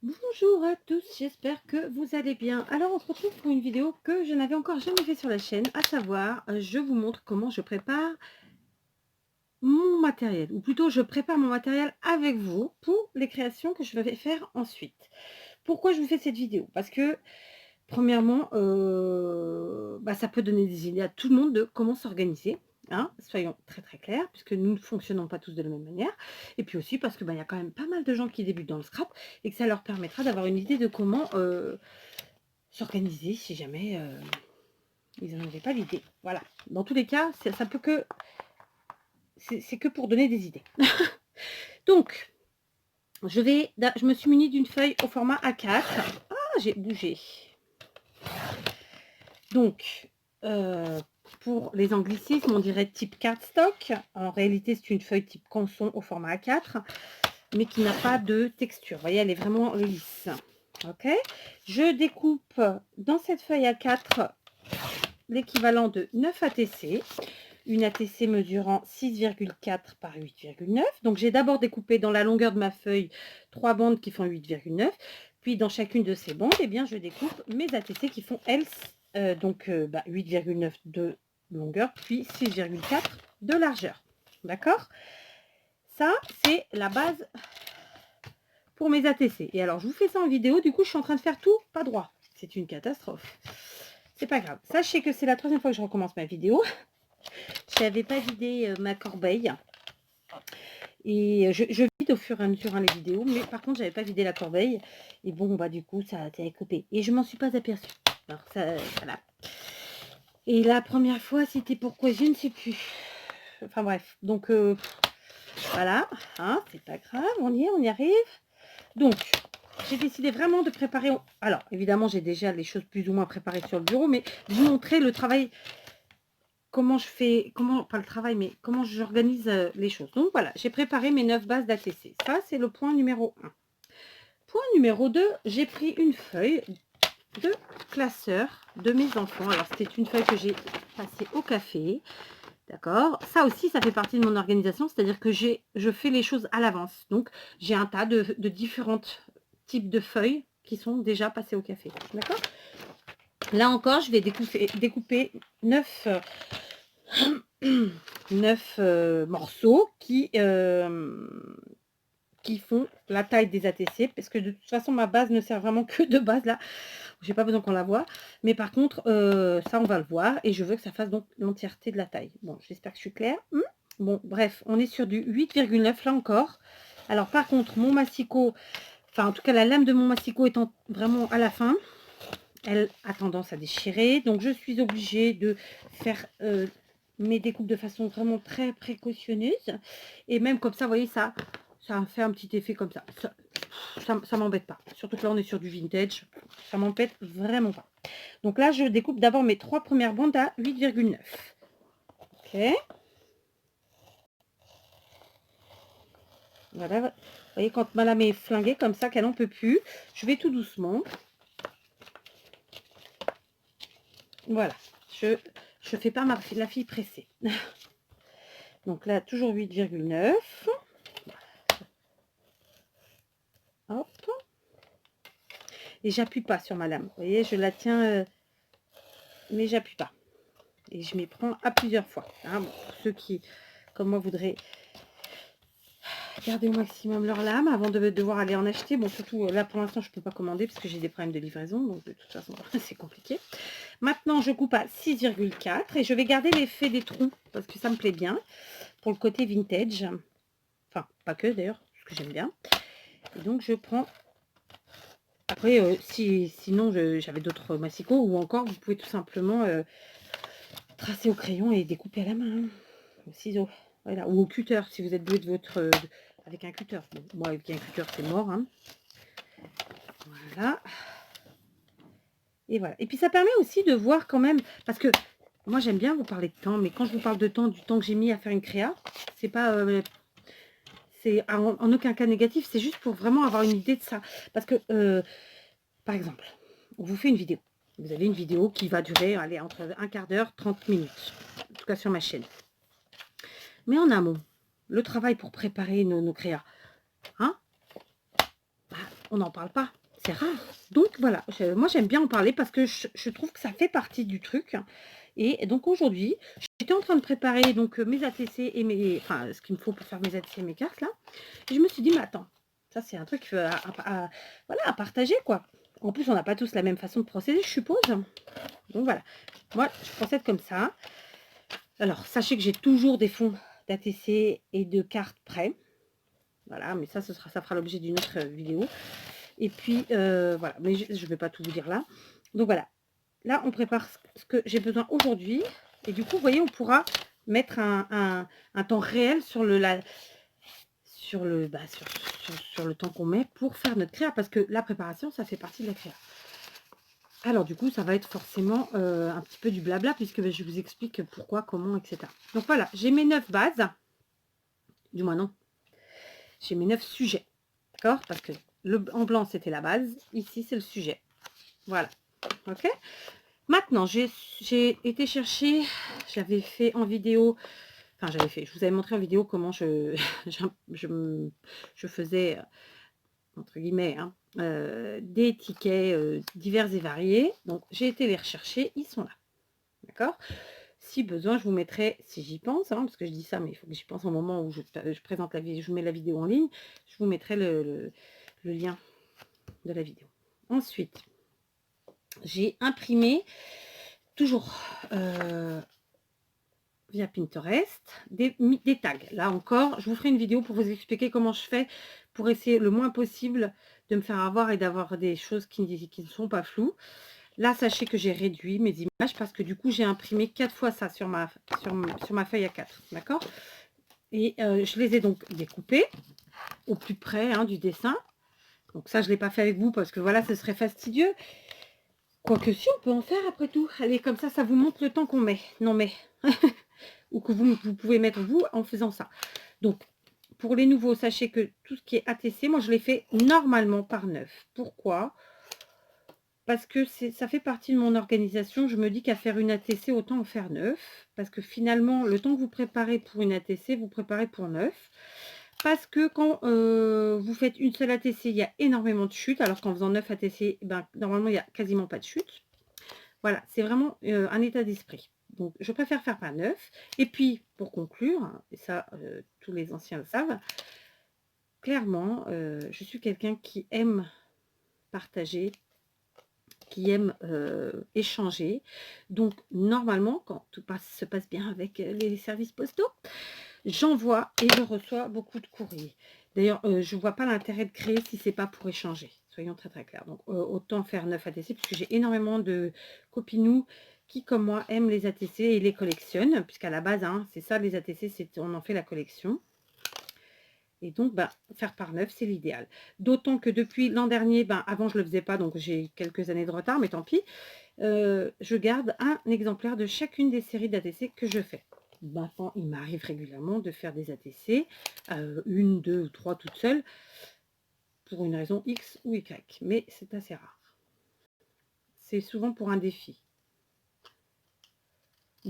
Bonjour à tous, j'espère que vous allez bien. Alors on se retrouve pour une vidéo que je n'avais encore jamais fait sur la chaîne, à savoir, je vous montre comment je prépare mon matériel, ou plutôt je prépare mon matériel avec vous pour les créations que je vais faire ensuite. Pourquoi je vous fais cette vidéo? Parce que premièrement, ça peut donner des idées à tout le monde de comment s'organiser, hein, soyons très, très clairs, puisque nous ne fonctionnons pas tous de la même manière. Et puis aussi parce que, il y a quand même pas mal de gens qui débutent dans le scrap et que ça leur permettra d'avoir une idée de comment, s'organiser si jamais, ils n'en avaient pas l'idée. Voilà. Dans tous les cas, ça peut que c'est que pour donner des idées. Donc, je me suis munie d'une feuille au format A4. Ah, j'ai bougé. Donc, pour les anglicismes, on dirait type cardstock. En réalité, c'est une feuille type canson au format A4, mais qui n'a pas de texture. Vous voyez, elle est vraiment lisse. OK. Je découpe dans cette feuille A4 l'équivalent de 9 ATC. Une ATC mesurant 6,4 par 8,9. Donc, j'ai d'abord découpé dans la longueur de ma feuille 3 bandes qui font 8,9. Puis, dans chacune de ces bandes, eh bien, je découpe mes ATC qui font, elles, 8,9 de longueur, puis 6,4 de largeur. D'accord? Ça, c'est la base pour mes ATC. Et alors, je vous fais ça en vidéo. Du coup, je suis en train de faire tout pas droit. C'est une catastrophe. C'est pas grave. Sachez que c'est la troisième fois que je recommence ma vidéo. Je n'avais pas vidé ma corbeille. Et je vide au fur et à mesure les vidéos, mais par contre, j'avais pas vidé la corbeille. Et bon, du coup, ça a été coupé. Et je m'en suis pas aperçue. Alors, ça, voilà. Et la première fois, c'était pourquoi je ne sais plus. Enfin bref, donc voilà, hein, c'est pas grave, on y arrive. Donc, j'ai décidé vraiment de préparer. Alors, évidemment, j'ai déjà les choses plus ou moins préparées sur le bureau, mais vous montrer le travail, comment je fais, pas le travail, mais comment j'organise les choses. Donc voilà, j'ai préparé mes 9 bases d'ATC. Ça, c'est le point numéro 1. Point numéro 2, j'ai pris une feuille de classeur de mes enfants. Alors, c'était une feuille que j'ai passée au café. D'accord? Ça aussi, ça fait partie de mon organisation, c'est-à-dire que je fais les choses à l'avance. Donc, j'ai un tas de différents types de feuilles qui sont déjà passées au café. D'accord? Là encore, je vais découper 9, 9 morceaux qui font la taille des ATC, parce que de toute façon, ma base ne sert vraiment que de base là. J'ai pas besoin qu'on la voie. Mais par contre, ça, on va le voir. Et je veux que ça fasse donc l'entièreté de la taille. Bon, j'espère que je suis claire. Bon, bref, on est sur du 8,9 là encore. Alors, par contre, mon massicot, enfin, en tout cas, la lame de mon massicot étant vraiment à la fin, elle a tendance à déchirer. Donc, je suis obligée de faire mes découpes de façon vraiment très précautionneuse. Et même comme ça, vous voyez, ça fait un petit effet comme ça. Ça m'embête pas. Surtout que là, on est sur du vintage. Ça m'embête vraiment pas. Donc là, je découpe d'abord mes 3 premières bandes à 8,9. Ok. Voilà. Vous voyez, quand ma lame est flinguée comme ça, qu'elle n'en peut plus, je vais tout doucement. Voilà. Je fais pas la fille pressée. Donc là, toujours 8,9. Hop. Et j'appuie pas sur ma lame. Vous voyez, je la tiens, mais j'appuie pas. Et je m'y prends à plusieurs fois. Hein. Bon, pour ceux qui, comme moi, voudraient garder au maximum leur lame avant de devoir aller en acheter. Bon, surtout là, pour l'instant, je ne peux pas commander parce que j'ai des problèmes de livraison. Donc, de toute façon, c'est compliqué. Maintenant, je coupe à 6,4 et je vais garder l'effet des trous parce que ça me plaît bien pour le côté vintage. Enfin, pas que d'ailleurs, parce que j'aime bien. Et donc, je prends... Après, sinon, j'avais d'autres massicots ou encore, vous pouvez tout simplement tracer au crayon et découper à la main. Au ciseau. Voilà. Ou au cutter, si vous êtes doué de votre... avec un cutter. Bon, moi, avec un cutter, c'est mort. Hein. Voilà. Et voilà. Et puis, ça permet aussi de voir quand même... Parce que moi, j'aime bien vous parler de temps, mais quand je vous parle de temps, du temps que j'ai mis à faire une créa, c'est pas... c'est en aucun cas négatif, c'est juste pour vraiment avoir une idée de ça. Parce que, par exemple, on vous fait une vidéo. Vous avez une vidéo qui va durer, allez, entre un quart d'heure, 30 minutes. En tout cas, sur ma chaîne. Mais en amont, le travail pour préparer nos créas, hein, on n'en parle pas. C'est rare. Donc voilà, moi j'aime bien en parler parce que je trouve que ça fait partie du truc. Et donc aujourd'hui, j'étais en train de préparer donc mes ATC et mes, enfin ce qu'il me faut pour faire mes ATC et mes cartes là. Et je me suis dit, mais attends, ça c'est un truc voilà, à partager quoi. En plus, on n'a pas tous la même façon de procéder, je suppose. Donc voilà, moi je procède comme ça. Alors, sachez que j'ai toujours des fonds d'ATC et de cartes prêts. Voilà, mais ça fera l'objet d'une autre vidéo. Et puis, voilà, mais je ne vais pas tout vous dire là. Donc voilà, là, on prépare ce que j'ai besoin aujourd'hui. Et du coup, vous voyez, on pourra mettre un temps réel sur sur le temps qu'on met pour faire notre créa. Parce que la préparation, ça fait partie de la créa. Alors du coup, ça va être forcément un petit peu du blabla, puisque je vous explique pourquoi, comment, etc. Donc voilà, j'ai mes 9 bases. Du moins non, j'ai mes 9 sujets. D'accord? Parce que en blanc, c'était la base. Ici, c'est le sujet. Voilà. Ok? Maintenant, j'ai été chercher, j'avais fait en vidéo, enfin je vous avais montré en vidéo comment je faisais, entre guillemets, hein, des tickets divers et variés. Donc, j'ai été les rechercher, ils sont là. D'accord? Si besoin, je vous mettrai, si j'y pense, hein, parce que je dis ça, mais il faut que j'y pense au moment où je présente la vidéo, je vous mets la vidéo en ligne, je vous mettrai le lien de la vidéo. Ensuite, j'ai imprimé, toujours via Pinterest, des tags. Là encore, je vous ferai une vidéo pour vous expliquer comment je fais pour essayer le moins possible de me faire avoir et d'avoir des choses qui ne sont pas floues. Là, sachez que j'ai réduit mes images parce que du coup, j'ai imprimé 4 fois ça sur ma feuille A4. D'accord? Et je les ai donc découpées au plus près hein, du dessin. Donc ça, je ne l'ai pas fait avec vous parce que voilà, ce serait fastidieux. Quoique si, on peut en faire après tout. Allez, comme ça vous montre le temps qu'on met. Non mais, ou que vous pouvez mettre vous en faisant ça. Donc, pour les nouveaux, sachez que tout ce qui est ATC, moi je l'ai fait normalement par 9. Pourquoi? Parce que ça fait partie de mon organisation. Je me dis qu'à faire une ATC, autant en faire 9. Parce que finalement, le temps que vous préparez pour une ATC, vous préparez pour 9. Parce que quand vous faites une seule ATC, il y a énormément de chutes. Alors qu'en faisant 9 ATC, ben, normalement, il n'y a quasiment pas de chute. Voilà, c'est vraiment un état d'esprit. Donc, je préfère faire par 9. Et puis, pour conclure, et ça, tous les anciens le savent, clairement, je suis quelqu'un qui aime partager, qui aime échanger. Donc, normalement, quand tout se passe bien avec les services postaux, j'envoie et je reçois beaucoup de courriers. D'ailleurs, je ne vois pas l'intérêt de créer si ce n'est pas pour échanger. Soyons très très clairs. Donc, autant faire 9 ATC, puisque j'ai énormément de copinous qui, comme moi, aiment les ATC et les collectionnent, puisqu'à la base, hein, c'est ça, les ATC, on en fait la collection. Et donc, bah, faire par 9, c'est l'idéal. D'autant que depuis l'an dernier, ben, avant, je ne le faisais pas, donc j'ai quelques années de retard, mais tant pis. Je garde un exemplaire de chacune des séries d'ATC que je fais. Maintenant, il m'arrive régulièrement de faire des ATC, une, deux ou trois toutes seules, pour une raison X ou Y. Mais c'est assez rare. C'est souvent pour un défi.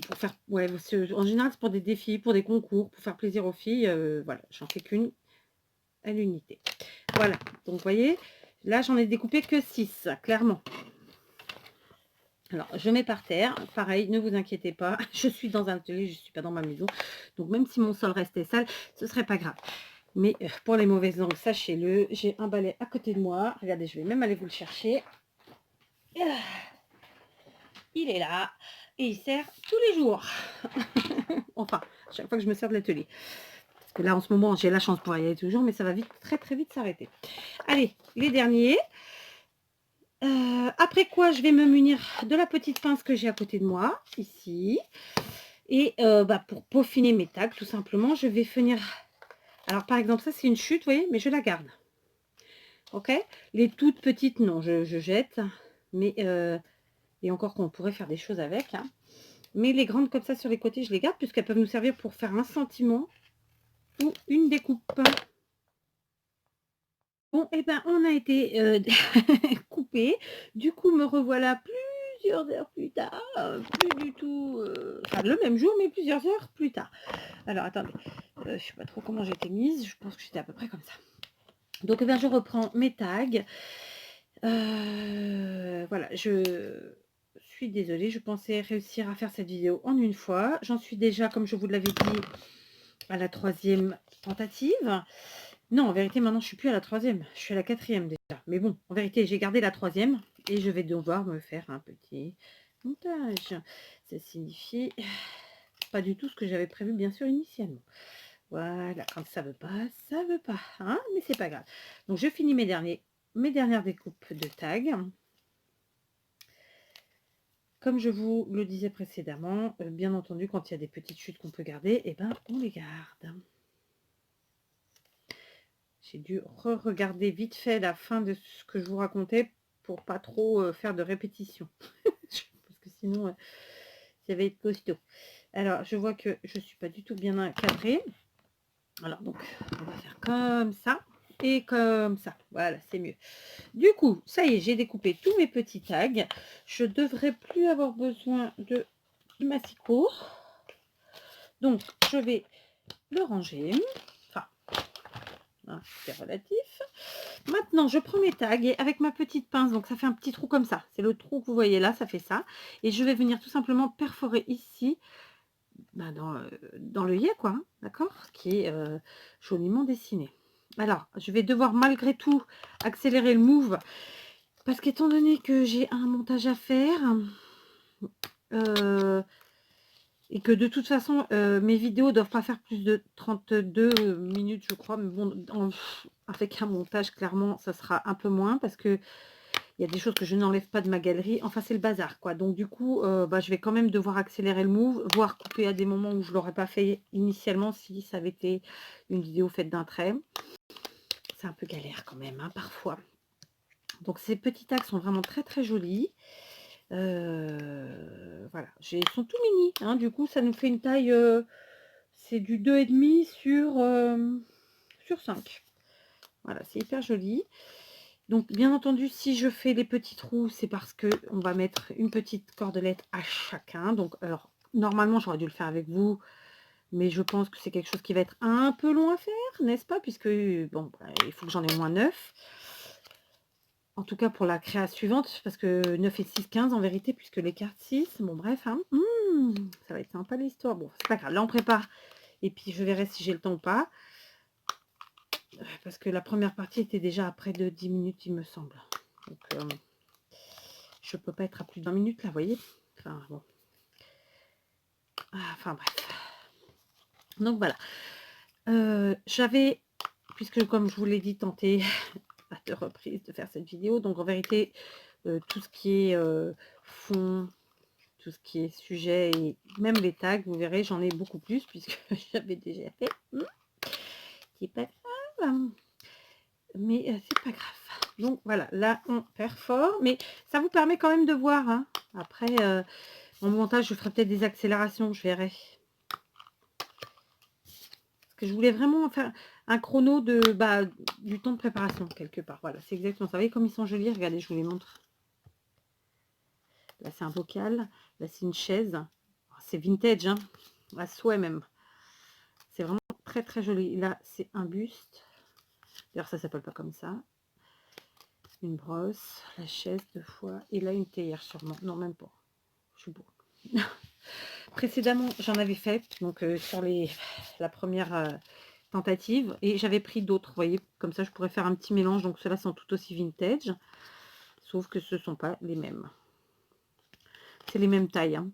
Pour faire, ouais, en général, c'est pour des défis, pour des concours, pour faire plaisir aux filles. Voilà, j'en fais qu'une à l'unité. Voilà, donc vous voyez, là, j'en ai découpé que 6, clairement. Alors, je mets par terre. Pareil, ne vous inquiétez pas. Je suis dans un atelier, je ne suis pas dans ma maison. Donc, même si mon sol restait sale, ce ne serait pas grave. Mais pour les mauvaises langues, sachez-le, j'ai un balai à côté de moi. Regardez, je vais même aller vous le chercher. Il est là. Et il sert tous les jours. Enfin, chaque fois que je me sers de l'atelier. Parce que là, en ce moment, j'ai la chance pour y aller toujours. Mais ça va vite, très très vite s'arrêter. Allez, les derniers. Après quoi, je vais me munir de la petite pince que j'ai à côté de moi, ici. Et bah, pour peaufiner mes tags, tout simplement, je vais venir... Alors, par exemple, ça, c'est une chute, vous voyez, mais je la garde. Ok? Les toutes petites, non, je jette. Mais, et encore qu'on pourrait faire des choses avec. Hein. Mais les grandes, comme ça, sur les côtés, je les garde, puisqu'elles peuvent nous servir pour faire un sentiment ou une découpe. Bon, et ben, on a été coupé. Du coup, me revoilà plusieurs heures plus tard. Plus du tout... enfin, le même jour, mais plusieurs heures plus tard. Alors, attendez. Je sais pas trop comment j'étais mise. Je pense que j'étais à peu près comme ça. Donc, eh bien, je reprends mes tags. Voilà, je suis désolée, je pensais réussir à faire cette vidéo en une fois. J'en suis déjà, comme je vous l'avais dit, à la 3e tentative. Non, en vérité, maintenant, je suis plus à la 3e, je suis à la 4e déjà. Mais bon, en vérité, j'ai gardé la 3e et je vais devoir me faire un petit montage. Ça signifie pas du tout ce que j'avais prévu, bien sûr, initialement. Voilà, quand ça veut pas, ça veut pas, hein, mais c'est pas grave. Donc, je finis mes dernières découpes de tags. Comme je vous le disais précédemment, bien entendu, quand il y a des petites chutes qu'on peut garder, eh ben, on les garde. J'ai dû re-regarder vite fait la fin de ce que je vous racontais pour pas trop faire de répétition. Parce que sinon, ça va être costaud. Alors, je vois que je ne suis pas du tout bien encadrée. Alors, donc, on va faire comme ça et comme ça. Voilà, c'est mieux. Du coup, ça y est, j'ai découpé tous mes petits tags. Je devrais plus avoir besoin de massicot. Donc, je vais le ranger. Enfin, hein, c'est relatif. Maintenant, je prends mes tags et avec ma petite pince, donc ça fait un petit trou comme ça. C'est le trou que vous voyez là, ça fait ça. Et je vais venir tout simplement perforer ici, bah, dans l'œillet, quoi, hein, d'accord, qui est joliment dessiné. Alors, je vais devoir malgré tout accélérer le move parce qu'étant donné que j'ai un montage à faire, et que de toute façon, mes vidéos doivent pas faire plus de 32 minutes, je crois. Mais bon, avec un montage, clairement, ça sera un peu moins parce que il y a des choses que je n'enlève pas de ma galerie. Enfin, c'est le bazar, quoi. Donc, du coup, bah, je vais quand même devoir accélérer le move, voire couper à des moments où je ne l'aurais pas fait initialement si ça avait été une vidéo faite d'un trait. C'est un peu galère quand même, hein, parfois. Donc, ces petits tags sont vraiment très, très jolis. Voilà, ils sont tout mini, hein, du coup ça nous fait une taille, c'est du 2,5 sur 5. Voilà, c'est hyper joli. Donc bien entendu, si je fais les petits trous, c'est parce que on va mettre une petite cordelette à chacun. Donc alors normalement j'aurais dû le faire avec vous, mais je pense que c'est quelque chose qui va être un peu long à faire, n'est-ce pas, puisque bon, bah, il faut que j'en ai au moins 9. En tout cas pour la créa suivante, parce que 9 et 6, 15 en vérité, puisque les cartes 6, bon bref, hein, ça va être sympa l'histoire. Bon, c'est pas grave, là on prépare, et puis je verrai si j'ai le temps ou pas. Parce que la première partie était déjà à près de 10 minutes, il me semble. Donc, je peux pas être à plus de 20 minutes là, vous voyez. Enfin, bon. Enfin bref. Donc voilà. J'avais, puisque comme je vous l'ai dit, tenté à 2 reprises de faire cette vidéo. Donc en vérité, tout ce qui est fond, tout ce qui est sujet et même les tags, vous verrez, j'en ai beaucoup plus puisque j'avais déjà fait. C'est pas grave. Mais c'est pas grave. Donc voilà, là on perfore. Mais ça vous permet quand même de voir. Hein. Après, en montage, je ferai peut-être des accélérations, je verrai. Parce que je voulais vraiment faire un chrono de du temps de préparation quelque part. Voilà, c'est exactement ça. Vous voyez comme ils sont jolis, regardez, je vous les montre. Là, c'est un bocal. Là, c'est une chaise. C'est vintage, hein, à souhait même. C'est vraiment très, très joli. Là, c'est un buste. D'ailleurs, ça s'appelle pas comme ça. Une brosse, la chaise 2 fois. Et là, une théière sûrement. Non, même pas. Je suis beau. Précédemment, j'en avais fait. Donc, sur la première tentative. Et j'avais pris d'autres, vous voyez. Comme ça, je pourrais faire un petit mélange. Donc, ceux-là sont tout aussi vintage. Sauf que ce ne sont pas les mêmes. C'est les mêmes tailles, hein.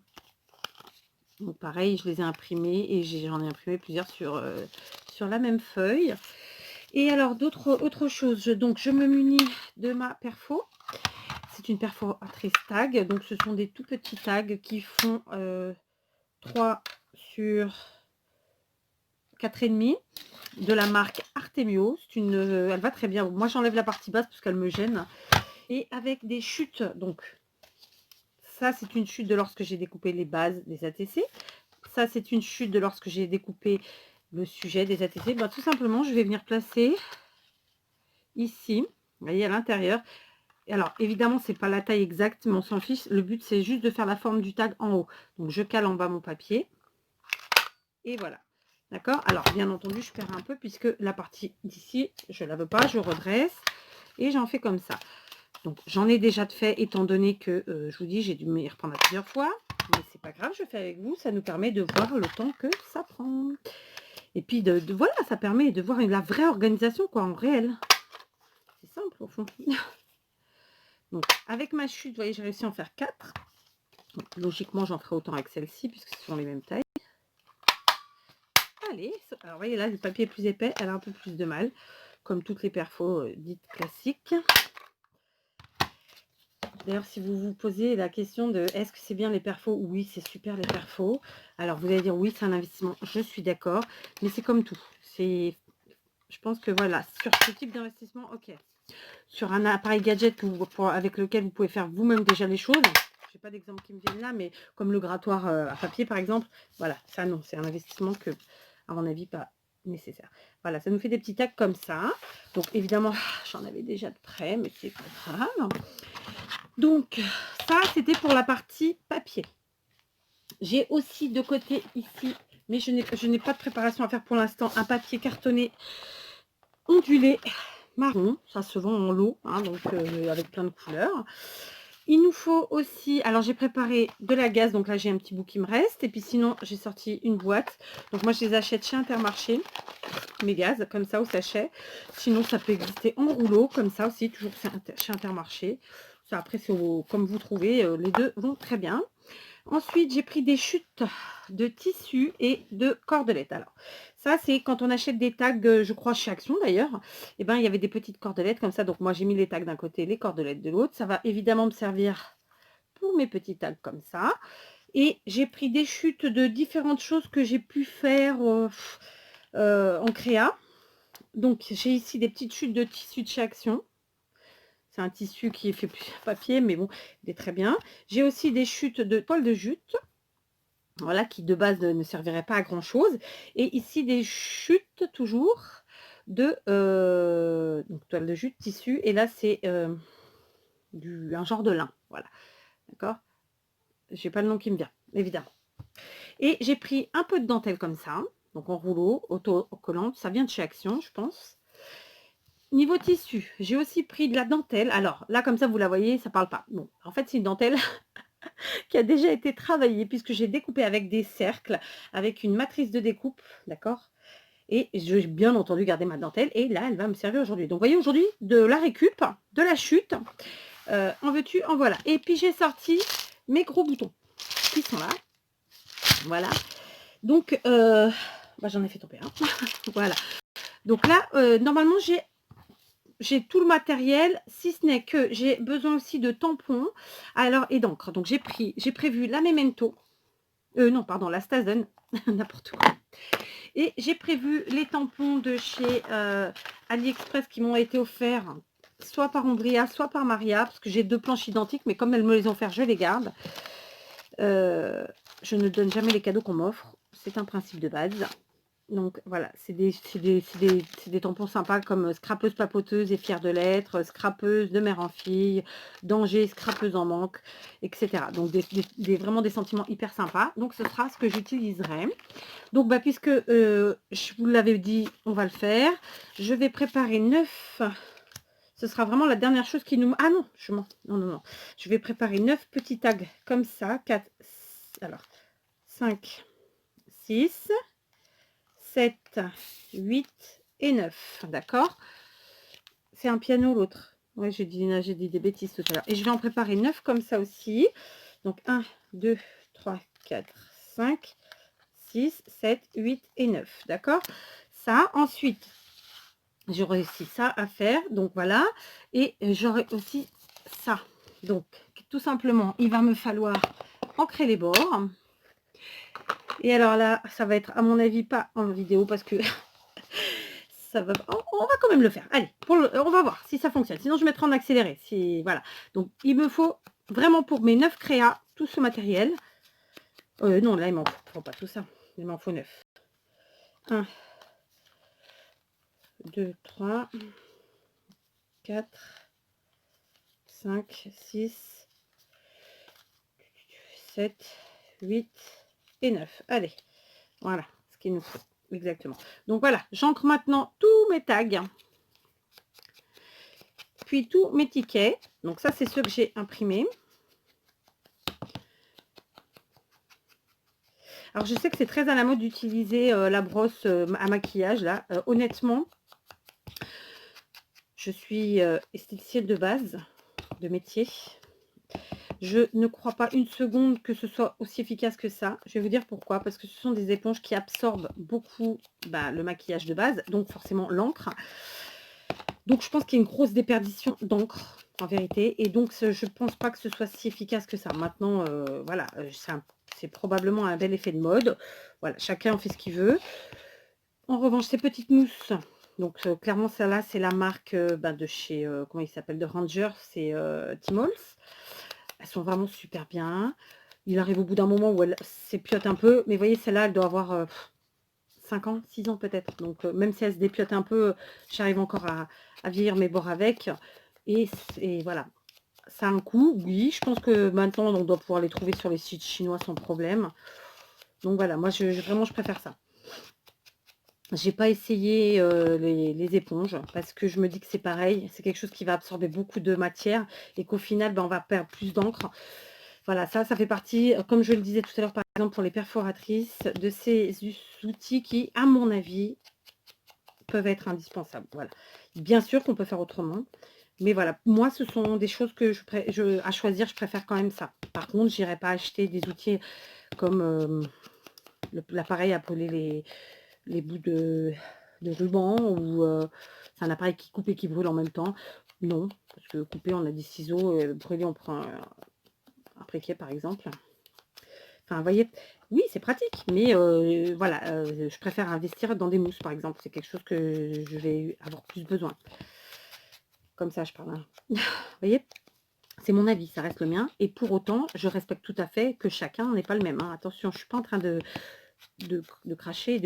Donc pareil, je les ai imprimés et j'en ai imprimé plusieurs sur la même feuille. Et alors autre chose, donc je me munis de ma perfo. C'est une perforatrice tag, donc ce sont des tout petits tags qui font 3 sur 4,5 de la marque Artemio. Elle va très bien. Moi j'enlève la partie basse parce qu'elle me gêne. Et avec des chutes, donc ça c'est une chute de lorsque j'ai découpé les bases des ATC. Ça, c'est une chute de lorsque j'ai découpé le sujet des ATC. Ben, tout simplement, je vais venir placer ici, vous voyez, à l'intérieur. Alors, évidemment, c'est pas la taille exacte, mais on s'en fiche. Le but, c'est juste de faire la forme du tag en haut. Donc, je cale en bas mon papier. Et voilà. D'accord? Alors, bien entendu, je perds un peu puisque la partie d'ici, je ne la veux pas, je redresse et j'en fais comme ça. Donc, j'en ai déjà de fait, étant donné que, je vous dis, j'ai dû m'y reprendre à plusieurs fois. Mais c'est pas grave, je fais avec vous, ça nous permet de voir le temps que ça prend. Et puis, voilà, ça permet de voir la vraie organisation, quoi, en réel. C'est simple, au fond. Donc, avec ma chute, vous voyez, j'ai réussi à en faire 4. Donc, logiquement, j'en ferai autant avec celle-ci, puisque ce sont les mêmes tailles. Allez, alors, vous voyez, là, le papier est plus épais, elle a un peu plus de mal, comme toutes les perfos dites classiques. D'ailleurs, si vous vous posez la question de est-ce que c'est bien les perfos? Oui, c'est super les perfos. Alors, vous allez dire oui, c'est un investissement. Je suis d'accord, mais c'est comme tout. Je pense que voilà, sur ce type d'investissement, ok. Sur un appareil gadget avec lequel vous pouvez faire vous-même déjà les choses. Je n'ai pas d'exemple qui me viennent là, mais comme le grattoir à papier, par exemple. Voilà, ça non, c'est un investissement que, à mon avis, pas nécessaire. Voilà, ça nous fait des petits tacs comme ça. Donc, évidemment, j'en avais déjà de près, mais c'est pas grave. Donc, ça, c'était pour la partie papier. J'ai aussi de côté ici, mais je n'ai pas de préparation à faire pour l'instant, un papier cartonné ondulé marron. Ça se vend en lot, hein, donc avec plein de couleurs. Il nous faut aussi, alors j'ai préparé de la gaze, donc là j'ai un petit bout qui me reste. Et puis sinon, j'ai sorti une boîte. Donc moi, je les achète chez Intermarché, mes gaz, comme ça, au sachet. Sinon, ça peut exister en rouleau, comme ça aussi, toujours chez Intermarché. Ça, après, c'est comme vous trouvez, les deux vont très bien. Ensuite, j'ai pris des chutes de tissu et de cordelettes. Alors, ça, c'est quand on achète des tags, je crois, chez Action d'ailleurs. Et ben, il y avait des petites cordelettes comme ça. Donc, moi, j'ai mis les tags d'un côté, les cordelettes de l'autre. Ça va évidemment me servir pour mes petits tags comme ça. Et j'ai pris des chutes de différentes choses que j'ai pu faire en créa. Donc, j'ai ici des petites chutes de tissu de chez Action. C'est un tissu qui est fait plus papier, mais bon, il est très bien. J'ai aussi des chutes de toile de jute. Voilà, qui de base ne servirait pas à grand chose. Et ici, des chutes toujours de donc, toile de jute, tissu. Et là, c'est un genre de lin. Voilà, d'accord. J'ai pas le nom qui me vient, évidemment. Et j'ai pris un peu de dentelle comme ça, donc en rouleau, auto-collante. Ça vient de chez Action, je pense. Niveau tissu, j'ai aussi pris de la dentelle. Alors là, comme ça, vous la voyez, ça parle pas. Bon, en fait, c'est une dentelle qui a déjà été travaillée puisque j'ai découpé avec des cercles, avec une matrice de découpe, d'accord. Et j'ai bien entendu garder ma dentelle. Et là, elle va me servir aujourd'hui. Donc, vous voyez, aujourd'hui, de la récup, de la chute. En veux-tu, en voilà. Et puis, j'ai sorti mes gros boutons qui sont là. Voilà. Donc, j'en ai fait tomber un. Voilà. Donc là, normalement, j'ai tout le matériel, si ce n'est que j'ai besoin aussi de tampons et d'encre. Donc, j'ai prévu la Memento. Non, pardon, la Stazen. N'importe quoi. Et j'ai prévu les tampons de chez AliExpress qui m'ont été offerts soit par Ombria, soit par Maria, parce que j'ai 2 planches identiques, mais comme elles me les ont offertes, je les garde. Je ne donne jamais les cadeaux qu'on m'offre, c'est un principe de base. Donc voilà, c'est des tampons sympas comme scrapeuse papoteuse et fière de l'être, scrapeuse de mère en fille, danger, scrapeuse en manque, etc. Donc vraiment des sentiments hyper sympas. Donc ce sera ce que j'utiliserai. Donc, puisque je vous l'avais dit, on va le faire. Je vais préparer 9. Ce sera vraiment la dernière chose qui nous... Ah non, non. Je vais préparer 9 petits tags comme ça. 4, alors, 5, 6, 7, 8 et 9. D'accord? C'est un piano l'autre. Oui, j'ai dit des bêtises tout à l'heure. Et je vais en préparer 9 comme ça aussi. Donc, 1, 2, 3, 4, 5, 6, 7, 8 et 9. D'accord? Ça. Ensuite, j'aurai aussi ça à faire. Donc, voilà. Et j'aurai aussi ça. Donc, tout simplement, il va me falloir ancrer les bords. Et alors là, ça va être, à mon avis, pas en vidéo parce que ça va... On va quand même le faire. Allez, on va voir si ça fonctionne. Sinon, je mettrai en accéléré. Voilà. Donc, il me faut vraiment pour mes 9 créas, tout ce matériel. Non, là, il m'en faut pas tout ça. Il m'en faut 9. 1, 2, 3, 4, 5, 6, 7, 8 et 9. Allez, voilà ce qu'il nous faut. exactement. Donc voilà, j'ancre maintenant tous mes tags, puis tous mes tickets. Donc ça, c'est ceux que j'ai imprimés. Alors je sais que c'est très à la mode d'utiliser la brosse à maquillage là. Honnêtement, je suis esthéticienne de base, de métier. Je ne crois pas une seconde que ce soit aussi efficace que ça. Je vais vous dire pourquoi. Parce que ce sont des éponges qui absorbent beaucoup le maquillage de base, donc forcément l'encre. Donc je pense qu'il y a une grosse déperdition d'encre, en vérité. Et donc je ne pense pas que ce soit si efficace que ça. Maintenant, voilà, c'est probablement un bel effet de mode. Voilà, chacun en fait ce qu'il veut. En revanche, ces petites mousses, donc clairement, celle-là, c'est la marque de chez, comment il s'appelle, de Ranger, c'est Timols. Elles sont vraiment super bien. Il arrive au bout d'un moment où elle s'épiote un peu, mais vous voyez, celle-là, elle doit avoir 5 ans, 6 ans peut-être. Donc, même si elle se dépiote un peu, j'arrive encore à vieillir mes bords avec. Et voilà, ça a un coût, oui. Je pense que maintenant, on doit pouvoir les trouver sur les sites chinois sans problème. Donc voilà, moi, vraiment, je préfère ça. J'ai pas essayé les éponges parce que je me dis que c'est pareil, c'est quelque chose qui va absorber beaucoup de matière et qu'au final, on va perdre plus d'encre. Voilà, ça fait partie, comme je le disais tout à l'heure, par exemple, pour les perforatrices, de ces outils qui, à mon avis, peuvent être indispensables. Voilà. Bien sûr qu'on peut faire autrement, mais voilà, moi, ce sont des choses que à choisir, je préfère quand même ça. Par contre, j'irai pas acheter des outils comme l'appareil à brûler les bouts de ruban ou c'est un appareil qui coupe et qui brûle en même temps. Non, parce que couper, on a des ciseaux, brûler, on prend un briquet par exemple. Enfin, vous voyez, oui, c'est pratique, mais voilà, je préfère investir dans des mousses par exemple. C'est quelque chose que je vais avoir plus besoin. Comme ça, je parle. Hein. Vous voyez, c'est mon avis, ça reste le mien. Et pour autant, je respecte tout à fait que chacun n'est pas le même. Hein. Attention, je ne suis pas en train de cracher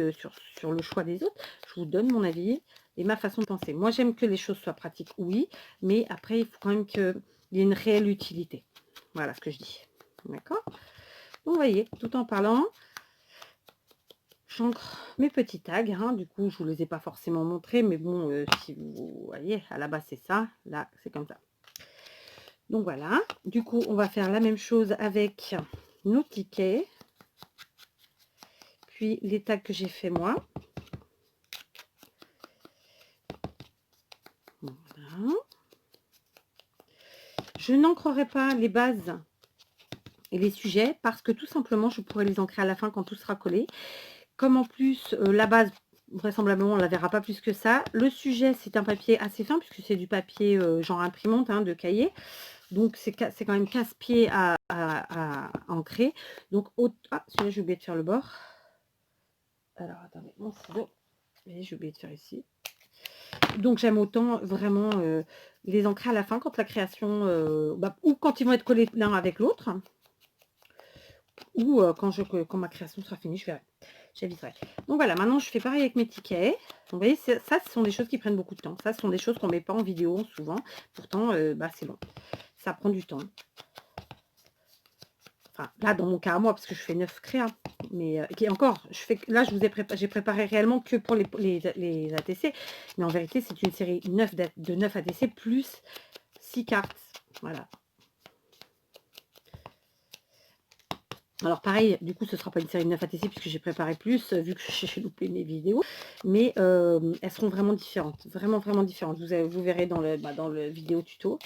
sur le choix des autres. Je vous donne mon avis et ma façon de penser. Moi, j'aime que les choses soient pratiques, oui, mais après, il faut quand même qu'il y ait une réelle utilité. Voilà ce que je dis. D'accord? Donc, vous voyez, tout en parlant, j'ancre mes petits tags. Hein. Du coup, je ne vous les ai pas forcément montrés, mais bon, si vous voyez, à la base, c'est ça. Là, c'est comme ça. Donc, voilà. Du coup, on va faire la même chose avec nos tickets. Puis, les tags que j'ai fait moi. Voilà. Je n'ancrerai pas les bases et les sujets parce que tout simplement, je pourrais les ancrer à la fin quand tout sera collé. Comme en plus, la base, vraisemblablement, on ne la verra pas plus que ça. Le sujet, c'est un papier assez fin puisque c'est du papier genre imprimante, hein, de cahier. Donc, c'est quand même casse-pied à ancrer. Donc, ah, celui-là, j'ai oublié de faire le bord. Alors, attendez, mon ciseau. J'ai oublié de faire ici. Donc j'aime autant vraiment les ancrer à la fin quand la création, ou quand ils vont être collés l'un avec l'autre, ou quand ma création sera finie, je verrai, j'aviserai. Donc voilà, maintenant je fais pareil avec mes tickets. Donc, vous voyez, ça, ce sont des choses qui prennent beaucoup de temps. Ça, ce sont des choses qu'on ne met pas en vidéo souvent. Pourtant, c'est long. Ça prend du temps. Enfin, là, dans mon cas à moi, parce que je fais 9 créas. Mais encore, là, j'ai préparé réellement que pour les ATC. Mais en vérité, c'est une série de 9 ATC plus 6 cartes. Voilà. Alors pareil, du coup, ce ne sera pas une série de 9 ATC puisque j'ai préparé plus, vu que j'ai loupé mes vidéos. Mais elles seront vraiment différentes. Vraiment, vraiment différentes. Vous verrez dans le vidéo tuto.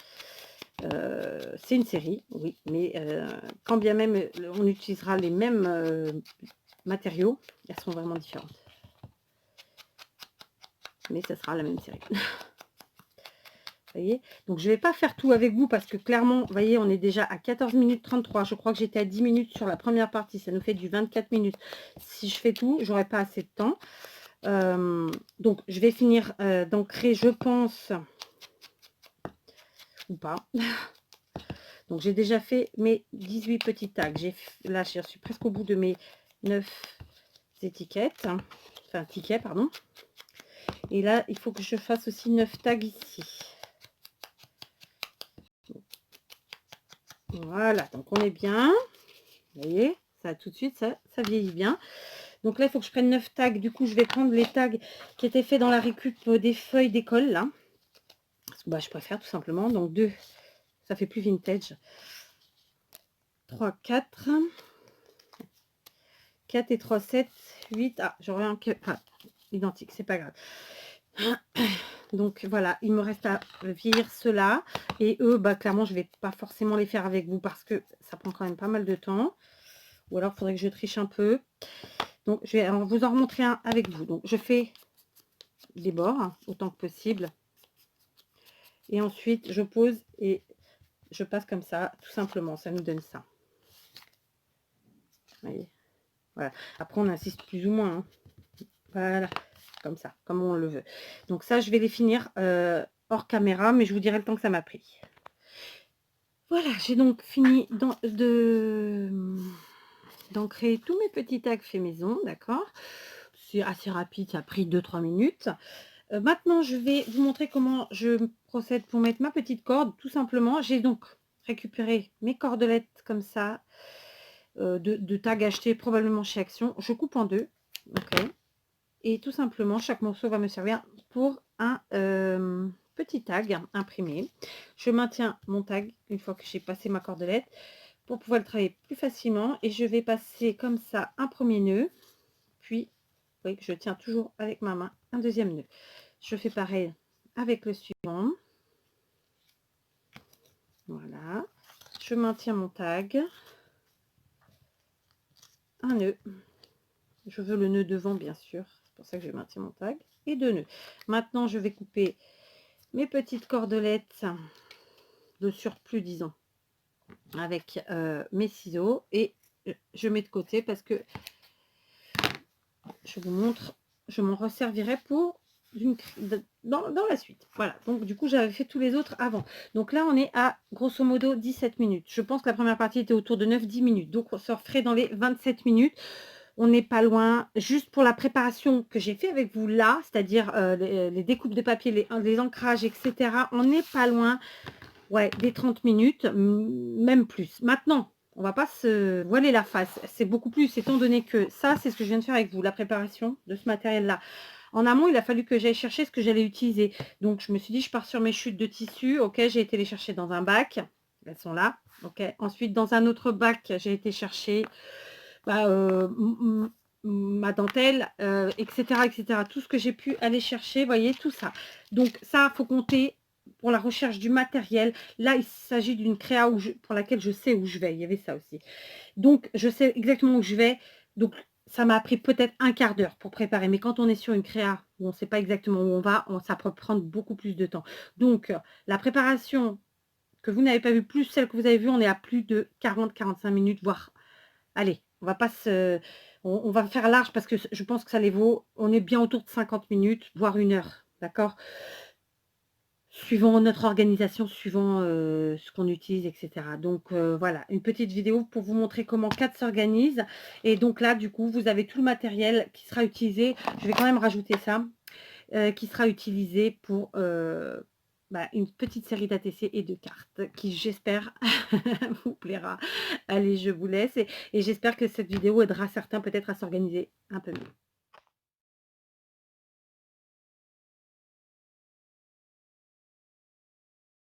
C'est une série, oui, mais quand bien même on utilisera les mêmes matériaux, elles sont vraiment différentes. Mais ça sera la même série. Vous voyez, donc je ne vais pas faire tout avec vous parce que clairement, vous voyez, on est déjà à 14 minutes 33. Je crois que j'étais à 10 minutes sur la première partie. Ça nous fait du 24 minutes. Si je fais tout, j'aurai pas assez de temps. Donc, je vais finir d'ancrer, je pense, ou pas. Donc, j'ai déjà fait mes 18 petits tags. Là, je suis presque au bout de mes 9 étiquettes. Enfin, tickets, pardon. Et là, il faut que je fasse aussi 9 tags ici. Voilà, donc on est bien. Vous voyez, ça tout de suite, ça vieillit bien. Donc là, il faut que je prenne 9 tags. Du coup, je vais prendre les tags qui étaient faits dans la récup des feuilles d'école, là. Bah, je préfère tout simplement. Donc 2, ça fait plus vintage. 3, 4. 4 et 3, 7, 8. Ah, j'aurais un... Enfin, identique, c'est pas grave. Donc voilà, il me reste à vieillir ceux-là. Et eux, bah clairement, je vais pas forcément les faire avec vous parce que ça prend quand même pas mal de temps. Ou alors, il faudrait que je triche un peu. Donc, je vais vous en remontrer un avec vous. Donc, je fais les bords autant que possible. Et ensuite, je pose et je passe comme ça, tout simplement. Ça nous donne ça. Vous voyez, voilà. Après, on insiste plus ou moins. Hein. Voilà, comme ça, comme on le veut. Donc ça, je vais les finir hors caméra, mais je vous dirai le temps que ça m'a pris. Voilà, j'ai donc fini d'ancrer tous mes petits tags faits maison, d'accord. C'est assez rapide, ça a pris 2-3 minutes. Maintenant, je vais vous montrer comment je procède pour mettre ma petite corde. Tout simplement, j'ai donc récupéré mes cordelettes comme ça, de tags achetés probablement chez Action. Je coupe en deux, ok. Et tout simplement, chaque morceau va me servir pour un petit tag imprimé. Je maintiens mon tag une fois que j'ai passé ma cordelette pour pouvoir le travailler plus facilement. Et je vais passer comme ça un premier nœud. Puis, vous voyez que je tiens toujours avec ma main un deuxième nœud. Je fais pareil avec le suivant. Voilà. Je maintiens mon tag. Un nœud. Je veux le nœud devant, bien sûr. C'est pour ça que je maintiens mon tag. Et 2 nœuds. Maintenant, je vais couper mes petites cordelettes de surplus, disons, avec mes ciseaux. Et je mets de côté parce que je vous montre, je m'en resservirai pour dans la suite. Voilà, donc du coup j'avais fait tous les autres avant. Donc là on est à grosso modo 17 minutes. Je pense que la première partie était autour de 9-10 minutes. Donc on se referait dans les 27 minutes. On n'est pas loin. Juste pour la préparation que j'ai fait avec vous là, c'est-à-dire les découpes de papier, les ancrages, etc. On n'est pas loin, ouais, des 30 minutes, même plus. Maintenant, on va pas se voiler la face. C'est beaucoup plus, étant donné que ça, c'est ce que je viens de faire avec vous, la préparation de ce matériel-là. En amont, il a fallu que j'aille chercher ce que j'allais utiliser. Donc, je me suis dit, je pars sur mes chutes de tissu. Ok, j'ai été les chercher dans un bac. Elles sont là. Ok. Ensuite, dans un autre bac, j'ai été chercher ma dentelle, etc., etc. Tout ce que j'ai pu aller chercher, vous voyez, tout ça. Donc, ça, il faut compter pour la recherche du matériel. Là, il s'agit d'une créa pour laquelle je sais où je vais. Il y avait ça aussi. Donc, je sais exactement où je vais. Donc, ça m'a pris peut-être un quart d'heure pour préparer. Mais quand on est sur une créa où on ne sait pas exactement où on va, ça peut prendre beaucoup plus de temps. Donc, la préparation que vous n'avez pas vue, plus celle que vous avez vue, on est à plus de 40-45 minutes, voire, allez, on va pas se... On va faire large parce que je pense que ça les vaut. On est bien autour de 50 minutes, voire 1 heure. D'accord? Suivant notre organisation, suivant ce qu'on utilise, etc. Donc voilà, une petite vidéo pour vous montrer comment 4 s'organise. Et donc là, du coup, vous avez tout le matériel qui sera utilisé. Je vais quand même rajouter ça, qui sera utilisé pour une petite série d'ATC et de cartes qui, j'espère, vous plaira. Allez, je vous laisse et j'espère que cette vidéo aidera certains peut-être à s'organiser un peu mieux.